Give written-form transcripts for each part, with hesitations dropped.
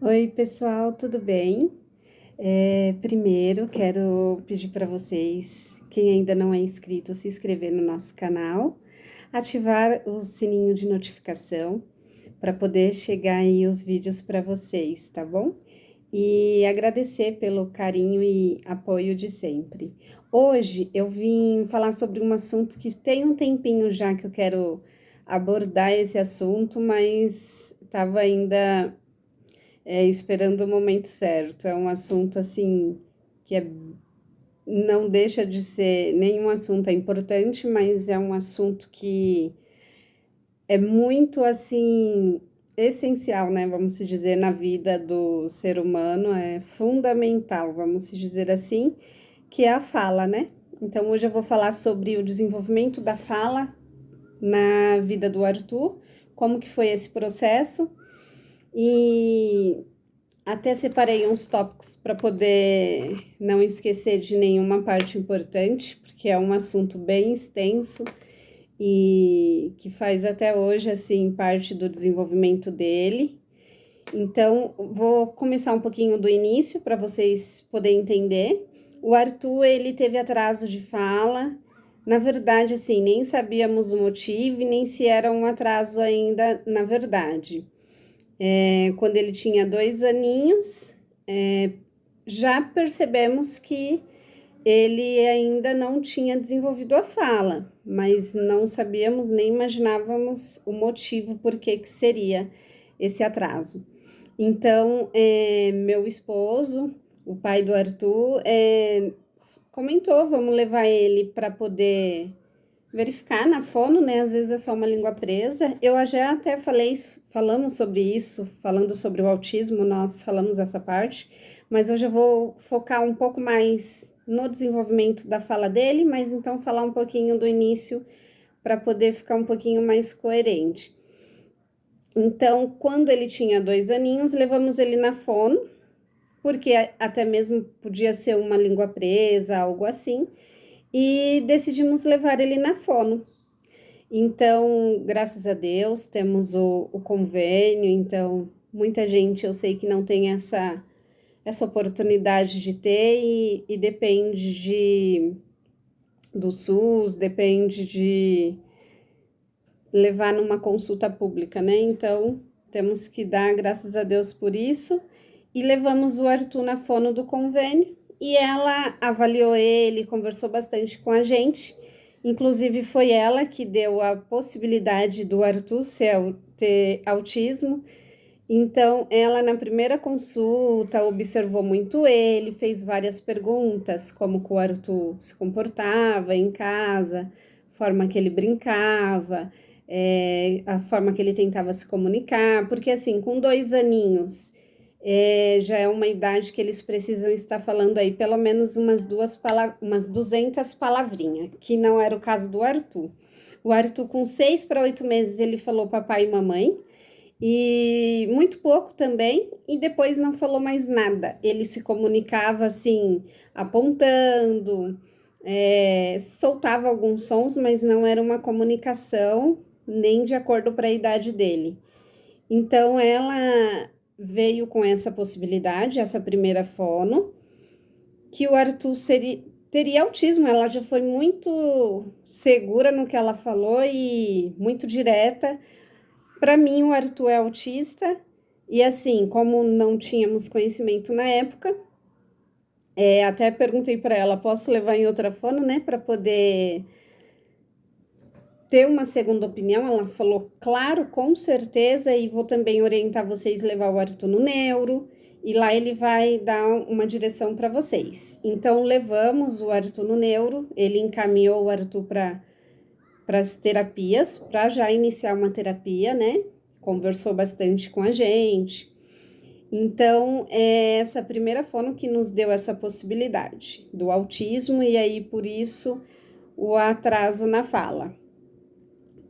Oi, pessoal, tudo bem? Primeiro, quero pedir para vocês, quem ainda não é inscrito, se inscrever no nosso canal, ativar o sininho de notificação para poder chegar aí os vídeos para vocês, tá bom? E agradecer pelo carinho e apoio de sempre. Hoje eu vim falar sobre um assunto que tem um tempinho já que eu quero abordar esse assunto, mas estava ainda esperando o momento certo. É um assunto assim que não deixa de ser nenhum assunto é importante, mas é um assunto que é muito assim essencial, né? Vamos se dizer, na vida do ser humano, é fundamental, vamos se dizer assim, que é a fala, né? Então hoje eu vou falar sobre o desenvolvimento da fala na vida do Arthur, como que foi esse processo e até separei uns tópicos para poder não esquecer de nenhuma parte importante, porque é um assunto bem extenso e que faz até hoje assim parte do desenvolvimento dele. Então, vou começar um pouquinho do início para vocês poderem entender. O Arthur, ele teve atraso de fala. Na verdade, assim, nem sabíamos o motivo e nem se era um atraso ainda, na verdade. Quando ele tinha 2 aninhos, já percebemos que ele ainda não tinha desenvolvido a fala, mas não sabíamos nem imaginávamos o motivo por que seria esse atraso. Então, meu esposo, o pai do Arthur, comentou, vamos levar ele para poder verificar na fono, né? Às vezes é só uma língua presa. Eu já até falamos sobre isso, falando sobre o autismo, nós falamos essa parte, mas hoje eu vou focar um pouco mais no desenvolvimento da fala dele, mas então falar um pouquinho do início para poder ficar um pouquinho mais coerente. Então, quando ele tinha 2 aninhos, levamos ele na fono, porque até mesmo podia ser uma língua presa, algo assim, e decidimos levar ele na fono. Então, graças a Deus, temos o convênio. Então, muita gente eu sei que não tem essa oportunidade de ter e depende do SUS, depende de levar numa consulta pública, né? Então, temos que dar graças a Deus por isso. E levamos o Arthur na fono do convênio e ela avaliou ele, conversou bastante com a gente. Inclusive, foi ela que deu a possibilidade do Arthur ter autismo. Então, ela, na primeira consulta, observou muito ele, fez várias perguntas, como que o Arthur se comportava em casa, forma que ele brincava, a forma que ele tentava se comunicar, porque assim, com 2 aninhos, já é uma idade que eles precisam estar falando aí pelo menos umas 200 palavrinhas, que não era o caso do Arthur. O Arthur, com 6 para 8 meses, ele falou papai e mamãe, e muito pouco também, e depois não falou mais nada. Ele se comunicava assim, apontando, soltava alguns sons, mas não era uma comunicação nem de acordo para a idade dele. Então ela veio com essa possibilidade, essa primeira fono, que o Arthur teria autismo. Ela já foi muito segura no que ela falou e muito direta. Para mim, o Arthur é autista, e assim, como não tínhamos conhecimento na época, até perguntei para ela, posso levar em outra fono, né, para poder ter uma segunda opinião? Ela falou, claro, com certeza, e vou também orientar vocês a levar o Arthur no neuro, e lá ele vai dar uma direção para vocês. Então, levamos o Arthur no neuro, ele encaminhou o Arthur para as terapias, para já iniciar uma terapia, né? Conversou bastante com a gente. Então, é essa primeira fono que nos deu essa possibilidade do autismo, e aí, por isso, o atraso na fala.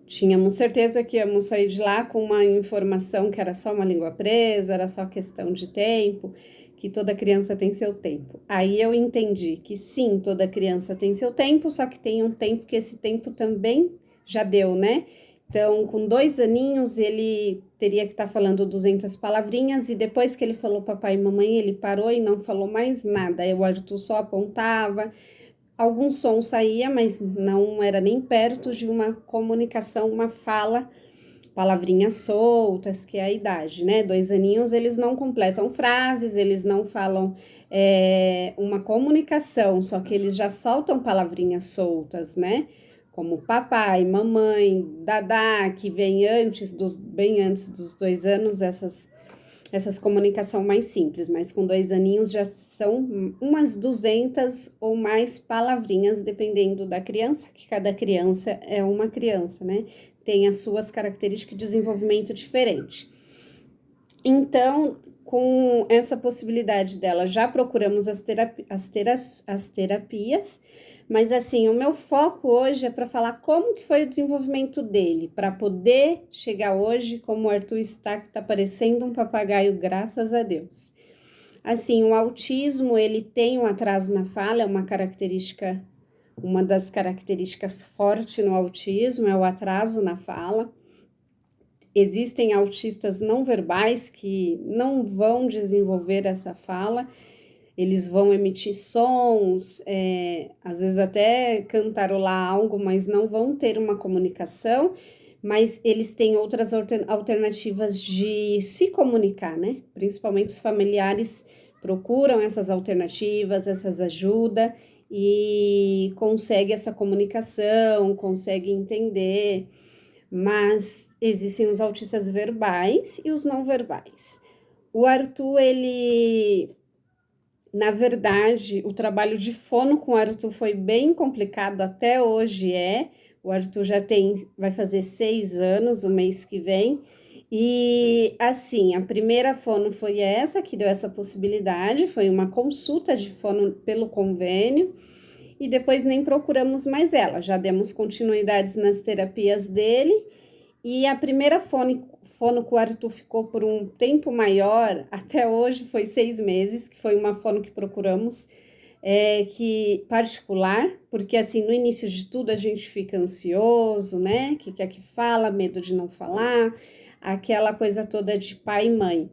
Tínhamos certeza que íamos sair de lá com uma informação que era só uma língua presa, era só questão de tempo, que toda criança tem seu tempo. Aí eu entendi que sim, toda criança tem seu tempo, só que tem um tempo que esse tempo também já deu, né? Então, com 2 aninhos, ele teria que estar falando 200 palavrinhas, e depois que ele falou papai e mamãe, ele parou e não falou mais nada. Aí o Arthur só apontava, algum som saía, mas não era nem perto de uma comunicação, uma fala, palavrinhas soltas, que é a idade, né? 2 aninhos, eles não completam frases, eles não falam uma comunicação, só que eles já soltam palavrinhas soltas, né? Como papai, mamãe, dadá, que vem bem antes dos 2 anos, essas comunicação mais simples, mas com 2 aninhos já são umas 200 ou mais palavrinhas, dependendo da criança, que cada criança é uma criança, né? Tem as suas características de desenvolvimento diferente. Então, com essa possibilidade dela, já procuramos as terapias, mas assim, o meu foco hoje é para falar como que foi o desenvolvimento dele, para poder chegar hoje como o Arthur está, que está parecendo um papagaio, graças a Deus. Assim, o autismo, ele tem um atraso na fala, é uma das características fortes no autismo, é o atraso na fala. Existem autistas não verbais que não vão desenvolver essa fala, eles vão emitir sons, às vezes até cantarolar algo, mas não vão ter uma comunicação, mas eles têm outras alternativas de se comunicar, né? Principalmente os familiares procuram essas alternativas, essas ajudas e conseguem essa comunicação, conseguem entender, mas existem os autistas verbais e os não verbais. O Arthur, na verdade, o trabalho de fono com o Arthur foi bem complicado, até hoje o Arthur vai fazer 6 anos o mês que vem, e assim, a primeira fono foi essa, que deu essa possibilidade, foi uma consulta de fono pelo convênio, e depois nem procuramos mais ela, já demos continuidades nas terapias dele, e a primeira fono que o Arthur ficou por um tempo maior, até hoje foi 6 meses, que foi uma fono que procuramos, que particular, porque assim, no início de tudo a gente fica ansioso, né, que quer que fala, medo de não falar, aquela coisa toda de pai e mãe,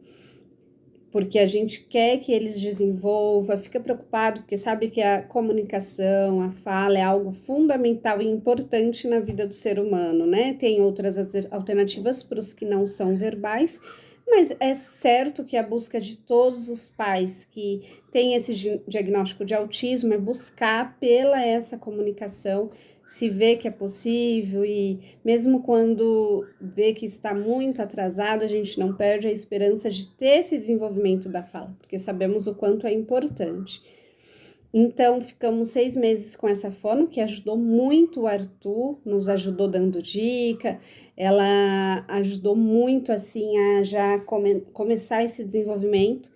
porque a gente quer que eles desenvolvam, fica preocupado, porque sabe que a comunicação, a fala é algo fundamental e importante na vida do ser humano, né? Tem outras alternativas para os que não são verbais, mas é certo que a busca de todos os pais que têm esse diagnóstico de autismo é buscar pela essa comunicação, se vê que é possível, e mesmo quando vê que está muito atrasado, a gente não perde a esperança de ter esse desenvolvimento da fala, porque sabemos o quanto é importante. Então, ficamos 6 meses com essa fono, que ajudou muito o Arthur, nos ajudou dando dica, ela ajudou muito, assim, a já começar esse desenvolvimento.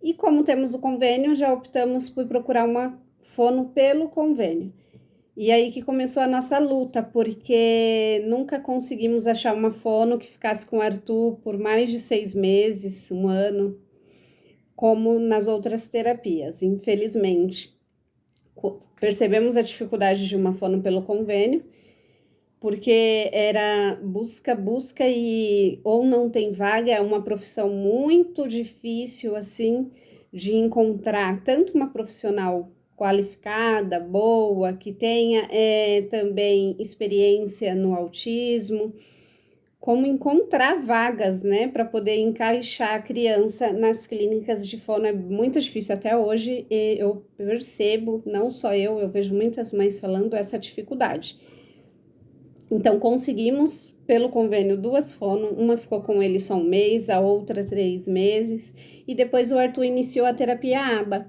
E como temos o convênio, já optamos por procurar uma fono pelo convênio. E aí que começou a nossa luta, porque nunca conseguimos achar uma fono que ficasse com o Arthur por mais de 6 meses, 1 ano, como nas outras terapias. Infelizmente, percebemos a dificuldade de uma fono pelo convênio, porque era busca e ou não tem vaga, é uma profissão muito difícil, assim, de encontrar tanto uma profissional qualificada, boa, que tenha também experiência no autismo, como encontrar vagas, né, para poder encaixar a criança nas clínicas de fono é muito difícil até hoje, e eu percebo, não só eu vejo muitas mães falando essa dificuldade. Então, conseguimos, pelo convênio, 2 fono, uma ficou com ele só 1 mês, a outra 3 meses, e depois o Arthur iniciou a terapia ABA,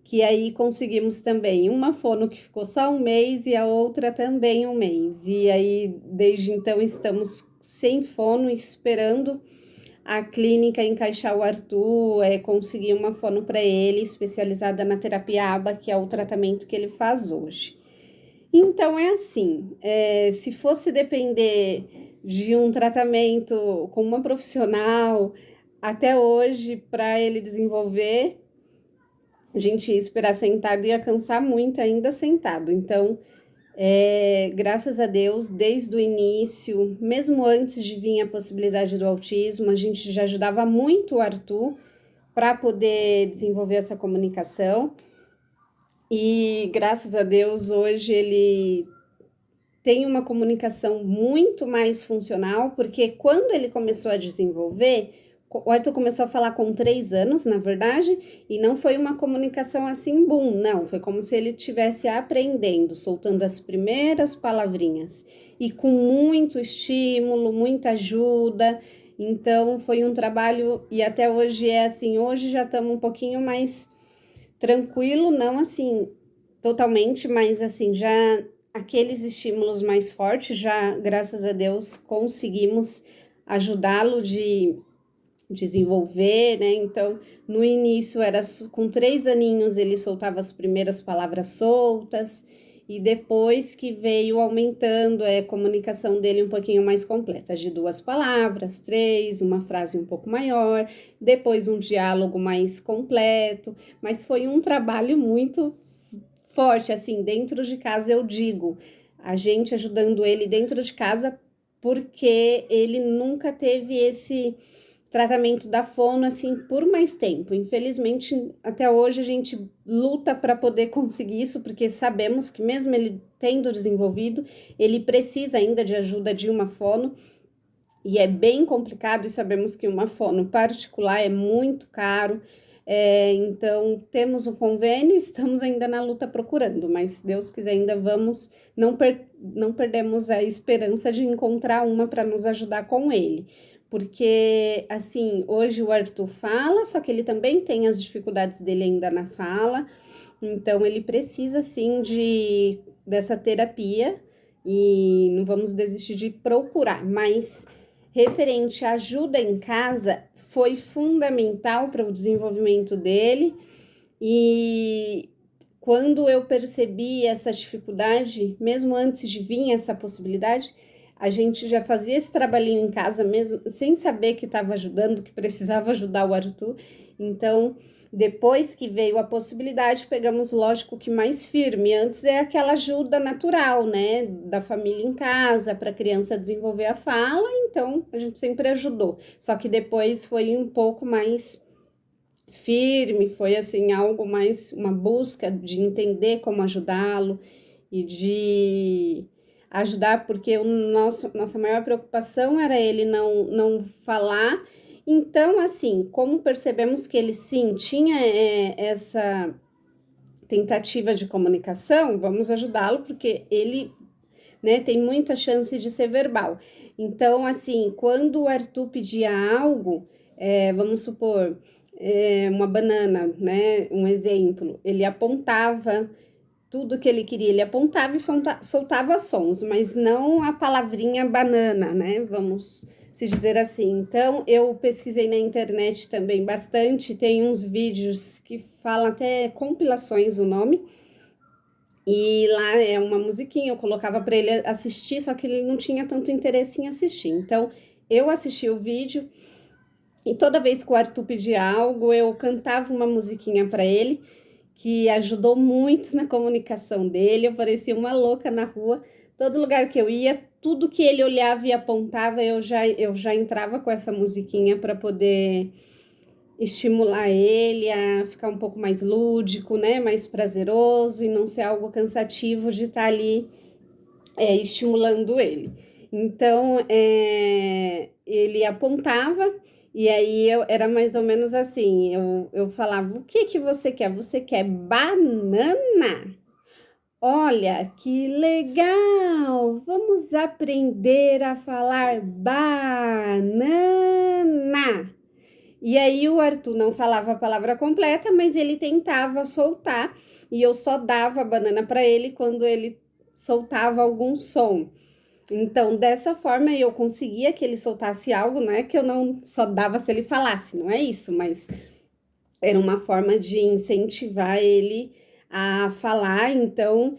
que aí conseguimos também uma fono que ficou só 1 mês e a outra também 1 mês. E aí, desde então, estamos sem fono, esperando a clínica encaixar o Arthur, conseguir uma fono para ele, especializada na terapia ABA, que é o tratamento que ele faz hoje. Então, é assim, se fosse depender de um tratamento com uma profissional, até hoje, para ele desenvolver, a gente ia esperar sentado e ia cansar muito ainda sentado. Então, Graças a Deus, desde o início, mesmo antes de vir a possibilidade do autismo, a gente já ajudava muito o Arthur para poder desenvolver essa comunicação. E graças a Deus, hoje ele tem uma comunicação muito mais funcional, porque quando ele começou a desenvolver, o Arthur começou a falar com 3 anos, na verdade, e não foi uma comunicação assim, boom, não, foi como se ele estivesse aprendendo, soltando as primeiras palavrinhas, e com muito estímulo, muita ajuda. Então foi um trabalho, e até hoje é assim, hoje já estamos um pouquinho mais tranquilo, não assim totalmente, mas assim, já aqueles estímulos mais fortes, já, graças a Deus, conseguimos ajudá-lo de desenvolver, né? Então, no início era com 3 aninhos ele soltava as primeiras palavras soltas, e depois que veio aumentando a comunicação dele um pouquinho mais completa, de 2 palavras, 3, uma frase um pouco maior, depois um diálogo mais completo, mas foi um trabalho muito forte, assim, dentro de casa eu digo, a gente ajudando ele dentro de casa, porque ele nunca teve esse tratamento da fono, assim, por mais tempo. Infelizmente, até hoje a gente luta para poder conseguir isso, porque sabemos que mesmo ele tendo desenvolvido, ele precisa ainda de ajuda de uma fono, e é bem complicado, e sabemos que uma fono particular é muito caro. Então temos um convênio, estamos ainda na luta procurando, mas se Deus quiser ainda vamos, não perdemos a esperança de encontrar uma para nos ajudar com ele, porque assim, hoje o Arthur fala, só que ele também tem as dificuldades dele ainda na fala, então ele precisa sim dessa terapia, e não vamos desistir de procurar, mas referente à ajuda em casa, foi fundamental para o desenvolvimento dele. E quando eu percebi essa dificuldade, mesmo antes de vir essa possibilidade, a gente já fazia esse trabalhinho em casa mesmo, sem saber que estava ajudando, que precisava ajudar o Arthur. Então, depois que veio a possibilidade, pegamos, lógico, que mais firme. Antes é aquela ajuda natural, né, da família em casa, para a criança desenvolver a fala, então a gente sempre ajudou. Só que depois foi um pouco mais firme, foi assim, algo mais, uma busca de entender como ajudá-lo e de ajudar, porque nossa maior preocupação era ele não falar. Então, assim, como percebemos que ele sim tinha essa tentativa de comunicação, vamos ajudá-lo, porque ele, né, tem muita chance de ser verbal. Então, assim, quando o Arthur pedia algo, vamos supor, uma banana, né, um exemplo, ele apontava tudo que ele queria, ele apontava e soltava sons, mas não a palavrinha banana, né? Vamos se dizer assim. Então, eu pesquisei na internet também bastante, tem uns vídeos que falam até compilações o nome, e lá é uma musiquinha, eu colocava para ele assistir, só que ele não tinha tanto interesse em assistir. Então, eu assisti o vídeo, e toda vez que o Arthur pedia algo, eu cantava uma musiquinha para ele, que ajudou muito na comunicação dele. Eu parecia uma louca na rua. Todo lugar que eu ia, tudo que ele olhava e apontava, eu já entrava com essa musiquinha para poder estimular ele a ficar um pouco mais lúdico, né? Mais prazeroso, e não ser algo cansativo de estar ali estimulando ele. Então, ele apontava, e aí era mais ou menos assim, eu falava, o que você quer? Você quer banana? Olha, que legal! Vamos aprender a falar banana. E aí o Arthur não falava a palavra completa, mas ele tentava soltar, e eu só dava a banana para ele quando ele soltava algum som. Então, dessa forma, eu conseguia que ele soltasse algo, né? Que eu não só dava se ele falasse, não é isso, mas era uma forma de incentivar ele a falar. Então,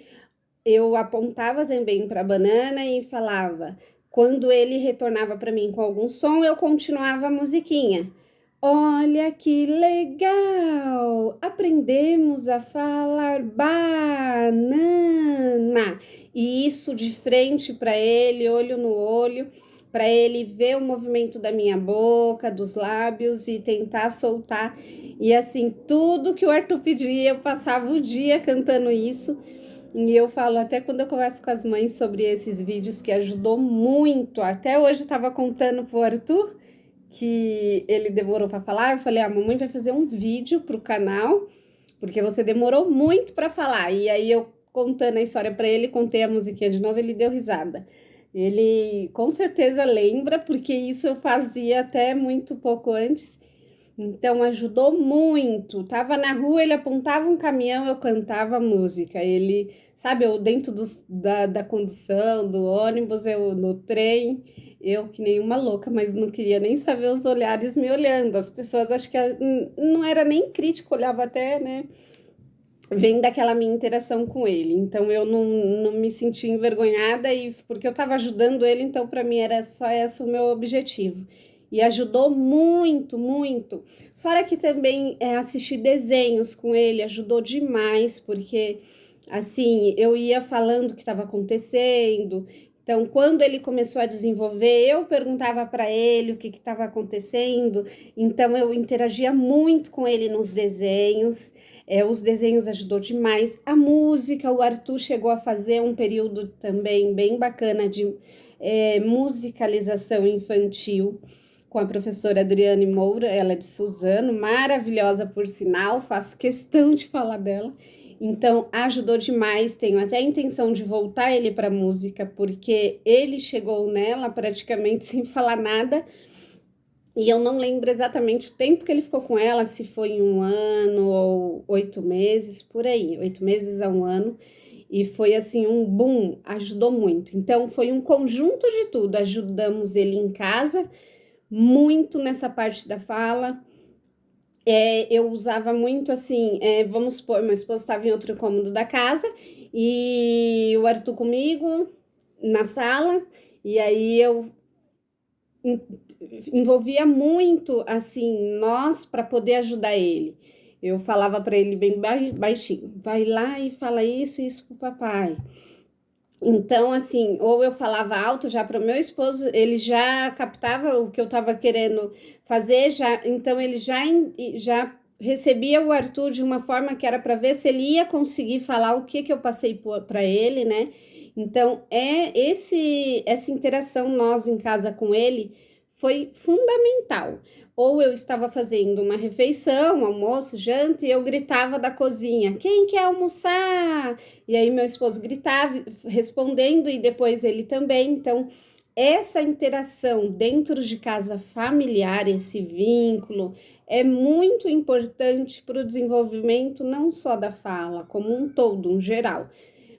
eu apontava também para a banana e falava. Quando ele retornava para mim com algum som, eu continuava a musiquinha. Olha que legal! Aprendemos a falar banana. E isso de frente para ele, olho no olho, para ele ver o movimento da minha boca, dos lábios e tentar soltar. E assim, tudo que o Arthur pedia, eu passava o dia cantando isso. E eu falo até quando eu converso com as mães sobre esses vídeos que ajudou muito. Até hoje eu estava contando pro Arthur que ele demorou para falar. Eu falei: a mamãe vai fazer um vídeo pro canal, porque você demorou muito para falar. E aí eu contando a história para ele, contei a musiquinha de novo, ele deu risada. Ele com certeza lembra, porque isso eu fazia até muito pouco antes. Então ajudou muito. Tava na rua, ele apontava um caminhão, eu cantava música. Ele, sabe, eu dentro da condução, do ônibus, eu no trem, eu que nem uma louca, mas não queria nem saber os olhares me olhando. As pessoas, acho que não era nem crítico, olhava até, né? Vem daquela minha interação com ele. Então eu não me senti envergonhada e porque eu estava ajudando ele, então para mim era só esse o meu objetivo. E ajudou muito, muito. Fora que também assistir desenhos com ele ajudou demais, porque assim, eu ia falando o que estava acontecendo. Então, quando ele começou a desenvolver, eu perguntava para ele o que estava acontecendo. Então, eu interagia muito com ele nos desenhos. Os desenhos ajudou demais. A música, o Arthur chegou a fazer um período também bem bacana de musicalização infantil com a professora Adriane Moura, ela é de Suzano, maravilhosa por sinal, faço questão de falar dela. Então, ajudou demais. Tenho até a intenção de voltar ele para música, porque ele chegou nela praticamente sem falar nada. E eu não lembro exatamente o tempo que ele ficou com ela, se foi 1 ano ou 8 meses, por aí, 8 meses a 1 ano. E foi assim um boom, ajudou muito. Então, foi um conjunto de tudo. Ajudamos ele em casa, muito nessa parte da fala. Eu usava muito assim, vamos supor, meu esposo estava em outro cômodo da casa e o Arthur comigo na sala, e aí eu envolvia muito assim nós para poder ajudar ele. Eu falava para ele bem baixinho: vai lá e fala isso pro papai. Então, assim, ou eu falava alto já para o meu esposo, ele já captava o que eu estava querendo fazer, então ele já recebia o Arthur de uma forma que era para ver se ele ia conseguir falar o que eu passei para ele, né? Então, essa interação nós em casa com ele foi fundamental. Ou eu estava fazendo uma refeição, almoço, janta, e eu gritava da cozinha: quem quer almoçar? E aí meu esposo gritava, respondendo, e depois ele também. Então, essa interação dentro de casa familiar, esse vínculo, é muito importante para o desenvolvimento não só da fala, como um todo, um geral.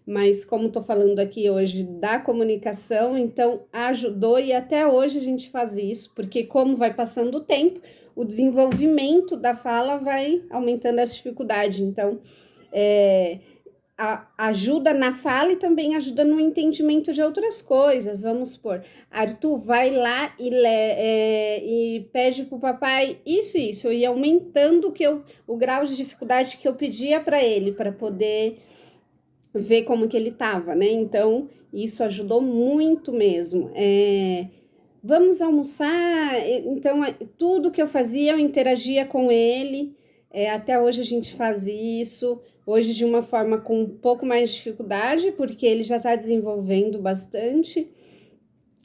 Mas como estou falando aqui hoje da comunicação, então ajudou e até hoje a gente faz isso, porque como vai passando o tempo, o desenvolvimento da fala vai aumentando as dificuldades. Então, ajuda na fala e também ajuda no entendimento de outras coisas. Vamos supor, Arthur, vai lá e pede para o papai isso. Eu ia aumentando o grau de dificuldade que eu pedia para ele, para poder ver como que ele estava, né? Então, isso ajudou muito mesmo. Vamos almoçar? Então, tudo que eu fazia, eu interagia com ele. Até hoje a gente faz isso. Hoje de uma forma com um pouco mais de dificuldade, porque ele já está desenvolvendo bastante.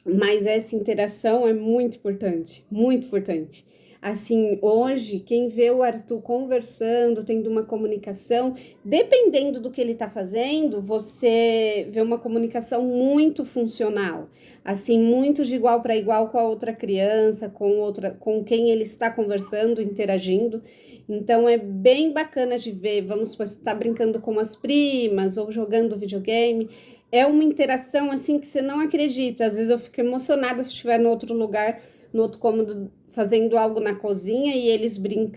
Mas essa interação é muito importante, muito importante. Assim, hoje, quem vê o Arthur conversando, tendo uma comunicação, dependendo do que ele está fazendo, você vê uma comunicação muito funcional, assim, muito de igual para igual com a outra criança, com quem ele está conversando, interagindo. Então, é bem bacana de ver, vamos supor, você está brincando com as primas ou jogando videogame, é uma interação assim que você não acredita. Às vezes eu fico emocionada se estiver no outro lugar, no outro cômodo, fazendo algo na cozinha e eles brincando.